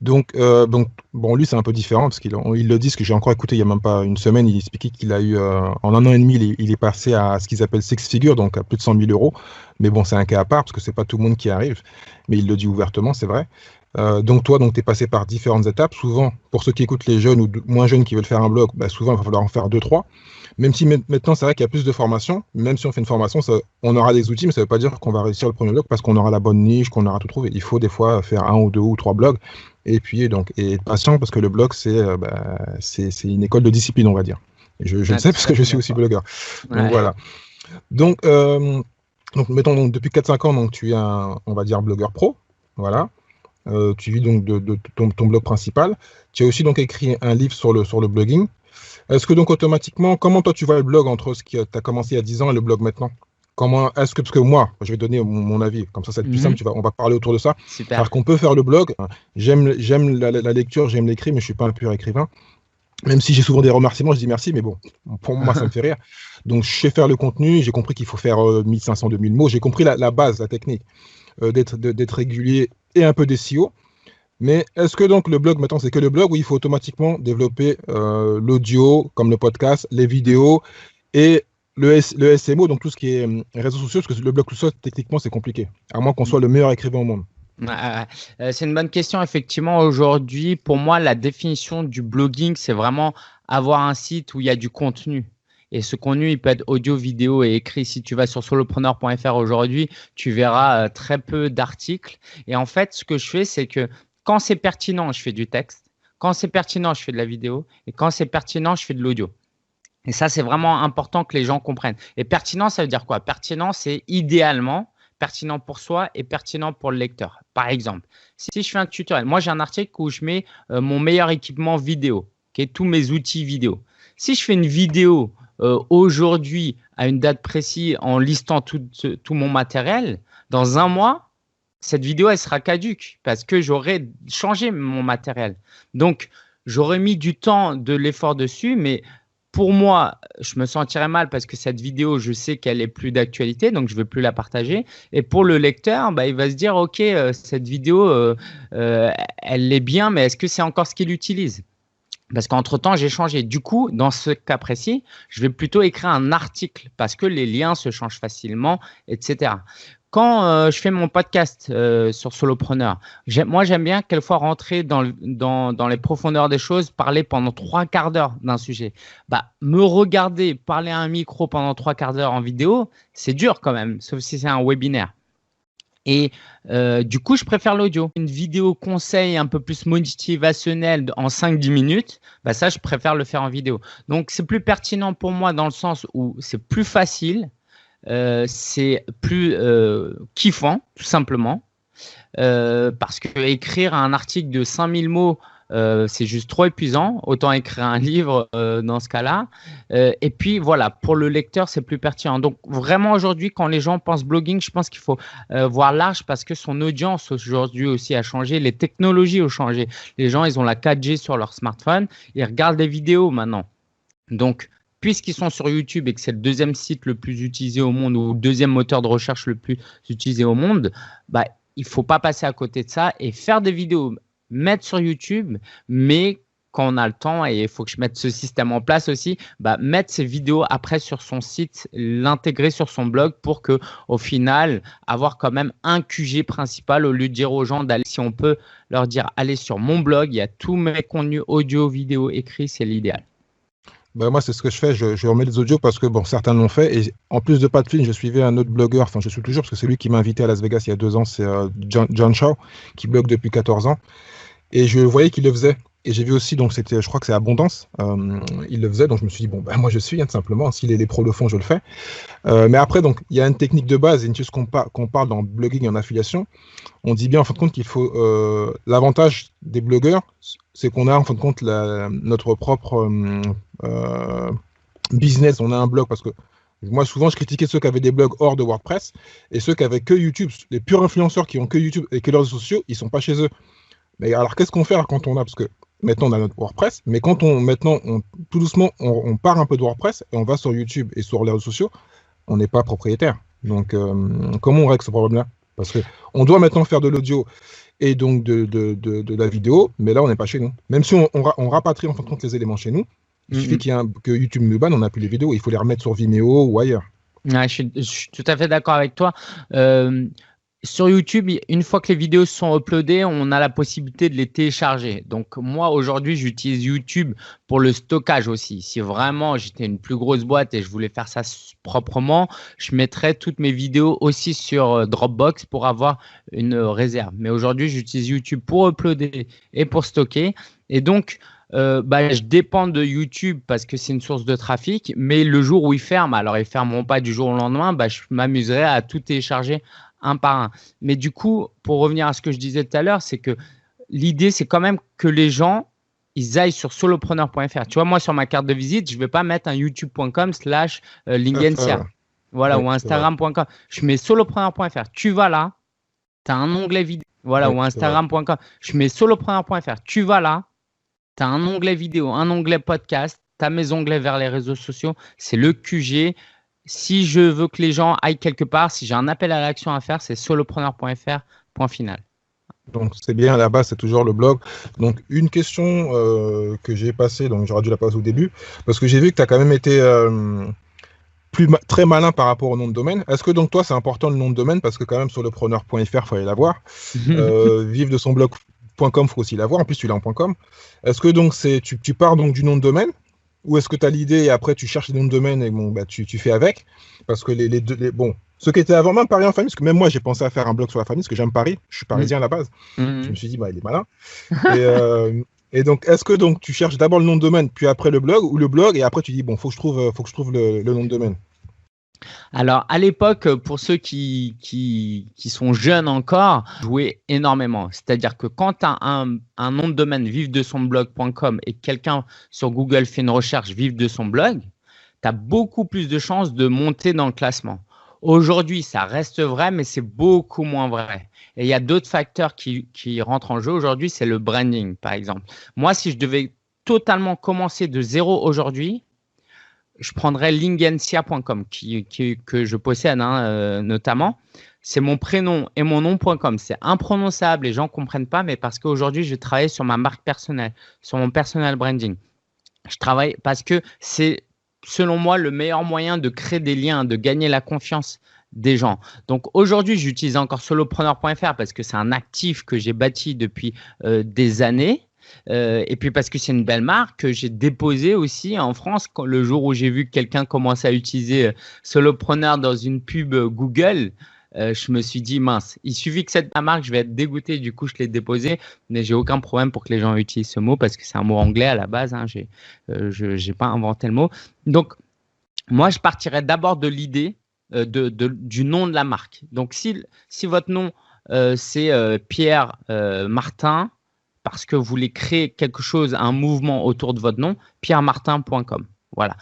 Donc, bon, lui, c'est un peu différent parce il le dit, ce que j'ai encore écouté il n'y a même pas une semaine, il expliquait qu'il a eu, en un an et demi, il est passé à ce qu'ils appellent six figures, donc à plus de 100 000 euros. Mais bon, c'est un cas à part parce que c'est pas tout le monde qui arrive, mais il le dit ouvertement, c'est vrai. Donc, toi, tu es passé par différentes étapes. Souvent, pour ceux qui écoutent les jeunes ou moins jeunes qui veulent faire un blog, bah, souvent, il va falloir en faire deux, trois. Même si maintenant, c'est vrai qu'il y a plus de formations, même si on fait une formation, on aura des outils, mais ça ne veut pas dire qu'on va réussir le premier blog parce qu'on aura la bonne niche, qu'on aura tout trouvé. Il faut des fois faire un ou deux ou trois blogs et puis et être patient parce que le blog, c'est une école de discipline, on va dire. Et je le sais parce que je suis aussi blogueur. Donc Ouais. voilà. Donc, mettons, depuis 4-5 ans, donc, tu es on va dire, blogueur pro. Voilà. Tu vis donc de ton blog principal. Tu as aussi donc écrit un livre sur le blogging. Est-ce que donc automatiquement, comment toi tu vois le blog entre ce qui t'a commencé il y a 10 ans et le blog maintenant? Comment est-ce que, parce que moi, je vais donner mon avis, comme ça va être plus simple, on va parler autour de ça. Super. C'est-à-dire qu'on peut faire le blog. J'aime la lecture, j'aime l'écrit, mais je suis pas un pur écrivain. Même si j'ai souvent des remerciements, je dis merci, mais bon, pour moi, ça me fait rire. Donc, je sais faire le contenu, j'ai compris qu'il faut faire 1500, 2000 mots, j'ai compris la base, la technique, d'être régulier et un peu d'SEO. Mais est-ce que donc le blog, maintenant, c'est que le blog où il faut automatiquement développer l'audio, comme le podcast, les vidéos et le SMO, donc tout ce qui est réseaux sociaux, parce que le blog tout seul, techniquement, c'est compliqué, à moins qu'on soit le meilleur écrivain au monde. C'est une bonne question. Effectivement, aujourd'hui, pour moi, la définition du blogging, c'est vraiment avoir un site où il y a du contenu. Et ce contenu, il peut être audio, vidéo et écrit. Si tu vas sur solopreneur.fr aujourd'hui, tu verras très peu d'articles. Et en fait, ce que je fais, c'est que quand c'est pertinent, je fais du texte. Quand c'est pertinent, je fais de la vidéo. Et quand c'est pertinent, je fais de l'audio. Et ça, c'est vraiment important que les gens comprennent. Et pertinent, ça veut dire quoi? Pertinent, c'est idéalement pertinent pour soi et pertinent pour le lecteur. Par exemple, si je fais un tutoriel, moi j'ai un article où je mets mon meilleur équipement vidéo, tous mes outils vidéo. Si je fais une vidéo aujourd'hui à une date précise en listant tout mon matériel, dans un mois, cette vidéo elle sera caduque parce que j'aurai changé mon matériel. Donc, j'aurais mis du temps, de l'effort dessus, mais pour moi, je me sentirais mal parce que cette vidéo, je sais qu'elle est plus d'actualité, donc je ne veux plus la partager. Et pour le lecteur, il va se dire, OK, cette vidéo, elle est bien, mais est-ce que c'est encore ce qu'il utilise? Parce qu'entre-temps, j'ai changé. Du coup, dans ce cas précis, je vais plutôt écrire un article parce que les liens se changent facilement, etc. Quand je fais mon podcast sur Solopreneur, moi, j'aime bien quelquefois rentrer dans les profondeurs des choses, parler pendant 3 quarts d'heure d'un sujet. Me regarder, parler à un micro pendant 3 quarts d'heure en vidéo, c'est dur quand même, sauf si c'est un webinaire. Et du coup, je préfère l'audio. Une vidéo conseil un peu plus motivationnelle en 5-10 minutes, ça, je préfère le faire en vidéo. Donc, c'est plus pertinent pour moi dans le sens où c'est plus facile. C'est plus kiffant, tout simplement, parce que écrire un article de 5000 mots, c'est juste trop épuisant. Autant écrire un livre dans ce cas-là. Et puis, voilà, pour le lecteur, c'est plus pertinent. Donc, vraiment, aujourd'hui, quand les gens pensent blogging, je pense qu'il faut voir large parce que son audience aujourd'hui aussi a changé. Les technologies ont changé. Les gens, ils ont la 4G sur leur smartphone. Ils regardent des vidéos maintenant. Donc, puisqu'ils sont sur YouTube et que c'est le deuxième site le plus utilisé au monde ou le deuxième moteur de recherche le plus utilisé au monde, il ne faut pas passer à côté de ça et faire des vidéos, mettre sur YouTube, mais quand on a le temps, et il faut que je mette ce système en place aussi, mettre ces vidéos après sur son site, l'intégrer sur son blog pour qu'au final, avoir quand même un QG principal au lieu de dire aux gens d'aller, si on peut leur dire, allez sur mon blog, il y a tous mes contenus audio, vidéo, écrits, c'est l'idéal. Moi, c'est ce que je fais. Je remets les audios parce que certains l'ont fait. Et en plus de Patfin, je suivais un autre blogueur. Enfin, je suis toujours parce que c'est lui qui m'a invité à Las Vegas il y a 2 ans. C'est John Shaw qui blogue depuis 14 ans. Et je voyais qu'il le faisait. Et j'ai vu aussi, donc je crois que c'est Abondance. Il le faisait. Donc je me suis dit, moi je suis, tout simplement. Si les pros le font, je le fais. Mais après, donc, il y a une technique de base et une chose qu'on parle dans blogging et en affiliation. On dit bien, en fin de compte, qu'il faut. L'avantage des blogueurs, c'est qu'on a, en fin de compte, notre propre business. On a un blog parce que moi, souvent, je critiquais ceux qui avaient des blogs hors de WordPress et ceux qui avaient que YouTube. Les purs influenceurs qui ont que YouTube et que leurs réseaux sociaux, ils sont pas chez eux. Mais alors, qu'est-ce qu'on fait quand on a, parce que maintenant on a notre WordPress, mais quand tout doucement, on part un peu de WordPress et on va sur YouTube et sur les réseaux sociaux, on n'est pas propriétaire. Donc, comment on règle ce problème-là? Parce qu'on doit maintenant faire de l'audio et donc de la vidéo, mais là, on n'est pas chez nous. Même si on rapatrie en fin de compte les éléments chez nous, il suffit que YouTube nous banne, on n'a plus les vidéos, il faut les remettre sur Vimeo ou ailleurs. Ouais, je suis tout à fait d'accord avec toi. Sur YouTube, une fois que les vidéos sont uploadées, on a la possibilité de les télécharger. Donc moi, aujourd'hui, j'utilise YouTube pour le stockage aussi. Si vraiment j'étais une plus grosse boîte et je voulais faire ça proprement, je mettrais toutes mes vidéos aussi sur Dropbox pour avoir une réserve. Mais aujourd'hui, j'utilise YouTube pour uploader et pour stocker. Et donc, je dépends de YouTube parce que c'est une source de trafic. Mais le jour où ils ferment, alors ils ne fermeront pas du jour au lendemain, je m'amuserai à tout télécharger un par un. Mais du coup, pour revenir à ce que je disais tout à l'heure, c'est que l'idée, c'est quand même que les gens, ils aillent sur solopreneur.fr. Tu vois, moi, sur ma carte de visite, je ne vais pas mettre un youtube.com/Lingensia. Voilà, ou Instagram.com. Je mets solopreneur.fr. Tu vas là, tu as un onglet vidéo. Voilà, ou Instagram.com. Je mets solopreneur.fr. Tu vas là, tu as un onglet vidéo, un onglet podcast, tu as mes onglets vers les réseaux sociaux. C'est le QG. Si je veux que les gens aillent quelque part, si j'ai un appel à l'action à faire, c'est solopreneur.fr, point final. Donc, c'est bien, à la base, c'est toujours le blog. Donc, une question que j'ai passée, donc j'aurais dû la passer au début, parce que j'ai vu que tu as quand même été très malin par rapport au nom de domaine. Est-ce que donc toi, c'est important le nom de domaine, parce que quand même, solopreneur.fr, il faut aller l'avoir. Vivre de son blog.com, il faut aussi l'avoir. En plus, tu l'as en .com. Est-ce que donc tu pars donc du nom de domaine? Ou est-ce que tu as l'idée et après tu cherches les noms de domaine et bon, tu fais avec? Parce que bon, ceux qui étaient avant même Paris en famille, parce que même moi j'ai pensé à faire un blog sur la famille, parce que j'aime Paris, je suis parisien à la base. Je me suis dit, il est malin. Et donc, est-ce que donc tu cherches d'abord le nom de domaine, puis après le blog, ou le blog, et après tu dis, bon, faut que je trouve le nom de domaine? Alors, à l'époque, pour ceux qui sont jeunes encore, je jouais énormément. C'est-à-dire que quand tu as un nom de domaine vivre-de-son-blog.com et quelqu'un sur Google fait une recherche vive de son blog, tu as beaucoup plus de chances de monter dans le classement. Aujourd'hui, ça reste vrai, mais c'est beaucoup moins vrai. Et il y a d'autres facteurs qui rentrent en jeu. Aujourd'hui, c'est le branding, par exemple. Moi, si je devais totalement commencer de zéro aujourd'hui, je prendrais lingensia.com que je possède notamment. C'est mon prénom et mon nom.com. C'est imprononçable, les gens ne comprennent pas, mais parce qu'aujourd'hui, je travaille sur ma marque personnelle, sur mon personal branding. Je travaille parce que c'est, selon moi, le meilleur moyen de créer des liens, de gagner la confiance des gens. Donc aujourd'hui, j'utilise encore solopreneur.fr parce que c'est un actif que j'ai bâti depuis des années. Et puis parce que c'est une belle marque que j'ai déposée aussi en France. Le jour où j'ai vu que quelqu'un commençait à utiliser Solopreneur dans une pub Google, je me suis dit mince, il suffit que cette marque, je vais être dégoûté. Du coup, je l'ai déposée, mais j'ai aucun problème pour que les gens utilisent ce mot parce que c'est un mot anglais à la base. Je n'ai pas inventé le mot. Donc, moi, je partirais d'abord de l'idée du nom de la marque. Donc, si votre nom, c'est Pierre Martin, parce que vous voulez créer quelque chose, un mouvement autour de votre nom, pierremartin.com. Voilà.